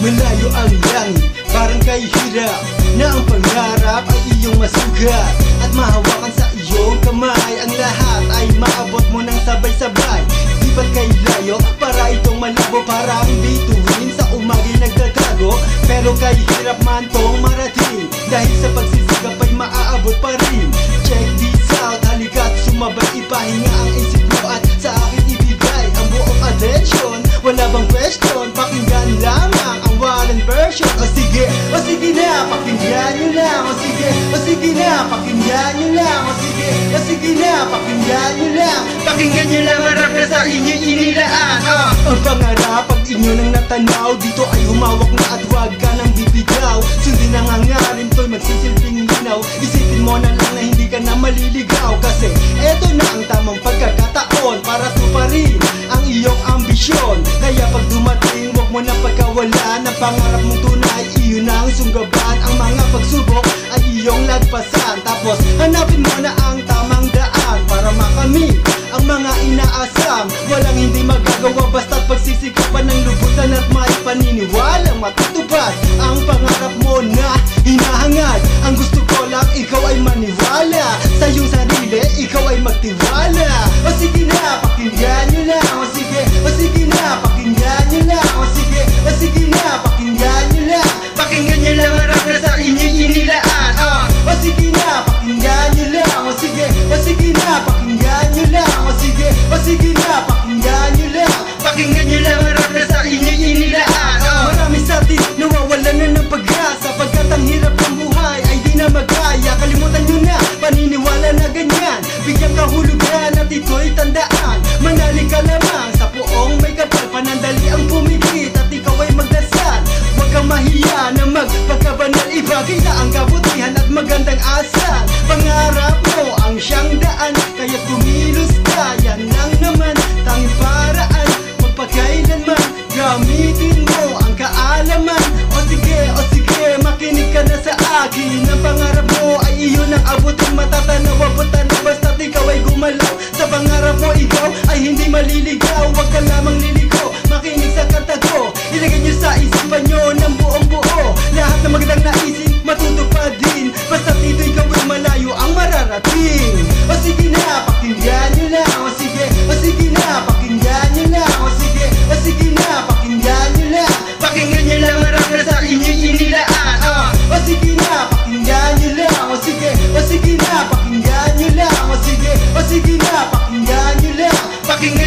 Malayo ang langit, parang kay hirap na ang pangarap ay iyong masugat at mahawakan sa iyong kamay. Ang lahat ay maabot mo ng sabay-sabay. Di ba't kay layo para itong malabo, parang bituin sa umagay nagtatago. Pero kay hirap man tong marating, dahil sa pagsisikap ay maaabot pa rin. Check this out, halika't sumabay, ipahinga ang isip mo at sa akin ibigay ang buong attention. Wala bang question? Pakinggan lamang ang walang version. O sige na, pakinggan nyo lang. O sige na, pakinggan nyo lang. O sige na, pakinggan nyo lang. Pakinggan nyo lang, harap na sa inyo inilaan. Ang pangarap pag inyo nang natanaw, dito ay humawak na at huwag ka nang bibigaw. Sundin ang hangarin to'y magsisilbing linaw. Isipin mo na lang na hindi ka na maliligaw, kasi eto na ang tamang pagkakataon para tuparin ang iyong ambisyon. Kaya pag dumating, huwag mo na pagkawalan ang pangarap mong tunay, iyon ang sunggaban. Ang mga pagsubok ay iyong lagpasan, tapos hanapin mo na ang tamang daan para makamit ang mga inaasam. Walang hindi magagawa basta't pagsisikapan ng lubutan at may paniniwalang matutupad ang pangarap mo na hinahangad. Ang gusto ko lang ikaw ay maniwala sa iyong sarili, ikaw ay magtiwala. O sige na, pakinggan nyo lang. O sige na, pakinggan nyo lang. O sige na, pakinggan nyo lang. Pakinggan nyo lang, harap na sa inyo inilaan. O sige na, pakinggan nyo lang. O sige na, pakinggan nyo lang. O sige na, pakinggan nyo lang. Pakinggan nyo lang, harap na sa inyo inilaan. Marami sa atin nawawalan na ng pag-asa, pagkat ang hirap ng buhay ay di na magaya. Kalimutan nyo na, paniniwala na ganyan. Bigyan kahulugan at ito'y tandaan. Manalig ka lamang sa puong may kapal, panandali ang pumigit at ikaw ay magdasal. Huwag kang mahiya na magpagkabanal, ibagay na ang kabutihan at magandang asal. Pangarap mo ang siyang daan, kaya kumilos ka, yan lang naman tanging paraan. Magpakailanman, gamitin mo ang kaalaman. O sige, makinig ka na sa akin. Ang pangarap mo ay iyon ang abutin, matatanaw, abutan na basta't ikaw ay gumalaw. Sa pangarap mo ikaw ay hindi maliligaw. Huwag ka lamang liligo, makinig sa kanta ko. Ilagay nyo sa isipan nyo ng buong buo, lahat ng magandang naisip matutupad din, basta't ito'y gawin malayo ang mararating. O sige na, pakinggan nyo lang. O sige na, pakinggan nyo lang. O sige na, pakinggan nyo lang. Pakinggan nyo lang, harap na sa inyo inilaan. O sige na, pakinggan nyo lang. O sige na, pakinggan nyo lang. O sige na, pakinggan nyo lang. Pakinggan